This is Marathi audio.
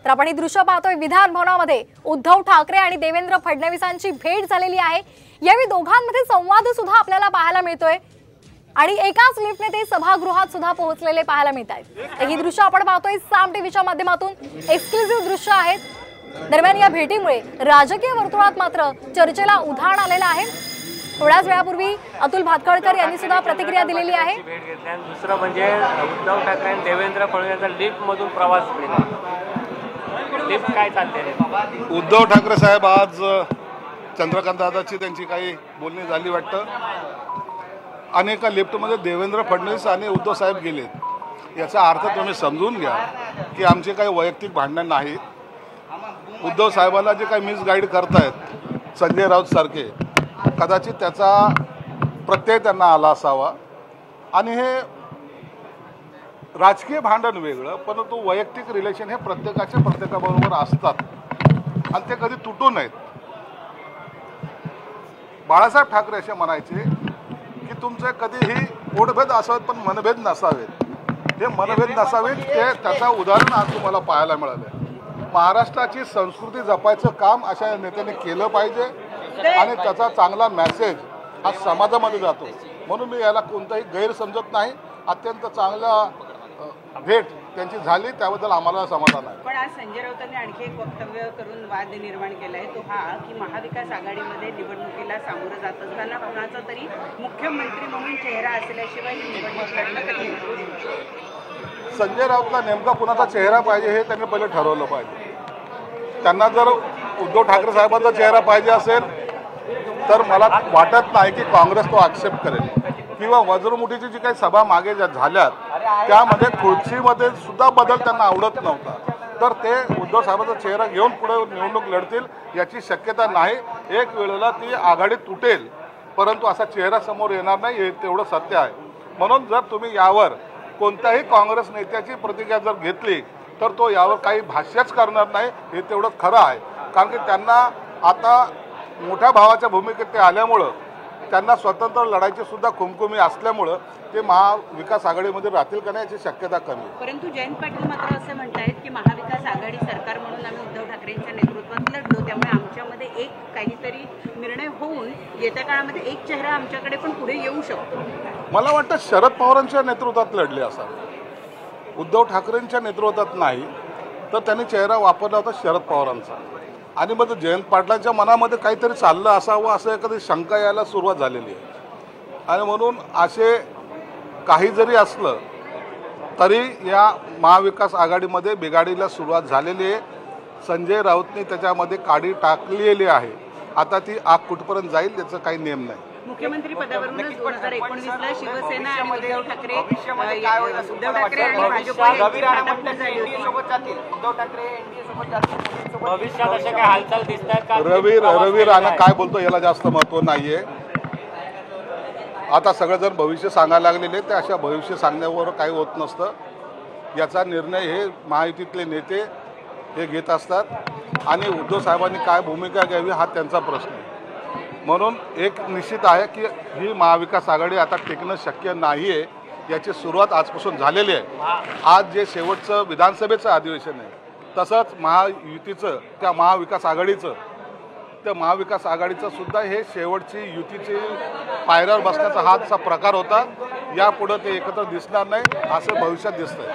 तर आपण ही दृश्य पाहतोय विधान भवनामध्ये उद्धव ठाकरे आणि देवेंद्र फडणवीसांची भेट झालेली आहे। यावेळी दोघांमध्ये संवाद सुद्धा आपल्याला पाहायला मिळतोय आणि एकाच लिफ्टने ते सभागृहात सुद्धा पोहोचलेले पाहायला मिळत आहेत। ही दृश्य आपण पाहतोय साम टीव्हीच्या माध्यमातून एक्सक्लुझिव्ह दृश्य आहेत। दरम्यान या भेटीमुळे राजकीय वर्तुळात मात्र चर्चेला उधाण आलेलं आहे। थोड्याच वेळापूर्वी अतुल भातखळकर यांनी सुद्धा प्रतिक्रिया दिलेली आहे। दुसरं म्हणजे उद्धव ठाकरे आणि देवेंद्र फडणवीसांचा लिफ्ट मधून प्रवास केला। लिफ्ट काय चालते? उद्धव ठाकरे साहेब आज चंद्रकांत दादाची त्यांची काही बोलणी झाली वाटतं आणि एका लिफ्टमध्ये देवेंद्र फडणवीस आणि उद्धव साहेब गेलेत। याचा अर्थ तुम्ही समजून घ्या की आमचे काही वैयक्तिक भांडण नाही। उद्धव साहेबांना जे काही मिसगाईड करतायत संजय राऊत सारखे, कदाचित त्याचा प्रत्यय त्यांना आला असावा आणि हे राजकीय भांडण वेगळं, परंतु वैयक्तिक रिलेशन हे प्रत्येकाबरोबर असतात आणि ते कधी तुटू नयेत। बाळासाहेब ठाकरे असे म्हणायचे की तुमचे कधीही पोटभेद असावेत पण मनभेद नसावेत। हे मनभेद नसावेत ते त्याचं उदाहरण आज तुम्हाला पाहायला मिळालं। महाराष्ट्राची संस्कृती जपायचं काम अशा नेत्याने केलं पाहिजे आणि त्याचा चांगला मेसेज हा समाजामध्ये जातो, म्हणून मी याला कोणताही गैर समजत नाही। अत्यंत चांगला भेट त्यांची झाली, त्याबद्दल आम्हाला समाधान आहे। पण आज संजय राऊतांनी आणखी एक वक्तव्य करून वाद निर्माण केलाय, तो हा की महाविकास आघाडीमध्ये निवडणुकीला सामोरं जात असताना कोणाचा तरी मुख्यमंत्री म्हणून चेहरा असल्याशिवाय ही निवडणूक लढणं कठीण आहे। संजय राऊतला नेमका कुणाचा चेहरा पाहिजे हे त्यांनी पहिले ठरवलं पाहिजे। त्यांना जर उद्धव ठाकरे साहेबांचा चेहरा पाहिजे असेल तर मला वाटत नाही की काँग्रेस तो ॲक्सेप्ट करेल किंवा वज्रमुठीची जी काही सभा मागे ज्या झाल्यात त्यामध्ये खुर्चीमध्ये सुद्धा बदल त्यांना आवडत नव्हता, तर ते उद्धव साहेबांचा चेहरा घेऊन पुढे निवडणूक लढतील याची शक्यता नाही। एक वेळेला ती आघाडी तुटेल, परंतु असा चेहरा समोर येणार नाही हे तेवढं सत्य आहे। म्हणून जर तुम्ही यावर कोणत्याही काँग्रेस नेत्याची प्रतिक्रिया जर घेतली तर तो यावर काही भाष्यच करणार नाही हे तेवढं खरं आहे। कारण की त्यांना आता मोठ्या भावाच्या भूमिकेत ते आल्यामुळं त्यांना स्वतंत्र लढायची सुद्धा खुमखुमी असल्यामुळं ते महाविकास आघाडीमध्ये राहतील का नाही याची शक्यता कमी आहे। परंतु जयंत पाटील मात्र असं म्हणतायत की महाविकास आघाडी सरकार म्हणून आम्ही उद्धव ठाकरेंच्या नेतृत्वात लढलो, त्यामुळे आमच्यामध्ये एक काहीतरी निर्णय होऊन येत्या काळामध्ये एक चेहरा आमच्याकडे पण पुढे येऊ शकतो। मला वाटतं शरद पवारांच्या नेतृत्वात लढले असावे, उद्धव ठाकरेंच्या नेतृत्वात नाही, तर त्यांनी चेहरा वापरला होता शरद पवारांचा आणि मग जयंत पाटलांच्या मनामध्ये काहीतरी चाललं असावं असं एखादी शंका यायला सुरुवात झालेली आहे। आणि म्हणून असे काही जरी असलं तरी या महाविकास आघाडीमध्ये बिघाडीला सुरुवात झालेली आहे। संजय राऊतनी त्याच्यामध्ये काडी टाकलेली आहे, आता ती आग कुठपर्यंत जाईल त्याचं काही नेम नाही। मुख्यमंत्री पदावरूनच 2019ला शिवसेना आणि उद्धव ठाकरे आणि भाजप भविष्यात अशा काय हालचाल दिसतात का? रवी राणा काय बोलतो याला जास्त महत्त्व नाहीये। आता सगळेजण भविष्य सांगायला लागलेले, ते अशा भविष्य सांगण्यावर काही होत नसतं। याचा निर्णय हे महायुतीतले नेते हे घेत असतात आणि उद्धव साहेबांनी काय भूमिका घ्यावी हा त्यांचा प्रश्न आहे। म्हणून एक निश्चित आहे की ही महाविकास आघाडी आता टिकणं शक्य नाही आहे, याची सुरुवात आजपासून झालेली आहे। आज जे शेवटचं विधानसभेचं अधिवेशन आहे तसंच महायुतीचं त्या महाविकास आघाडीचं सुद्धा हे शेवटची युतीची पायऱ्यावर बसण्याचा हाचा प्रकार होता। यापुढे ते एकत्र दिसणार नाही असं भविष्यात दिसतंय।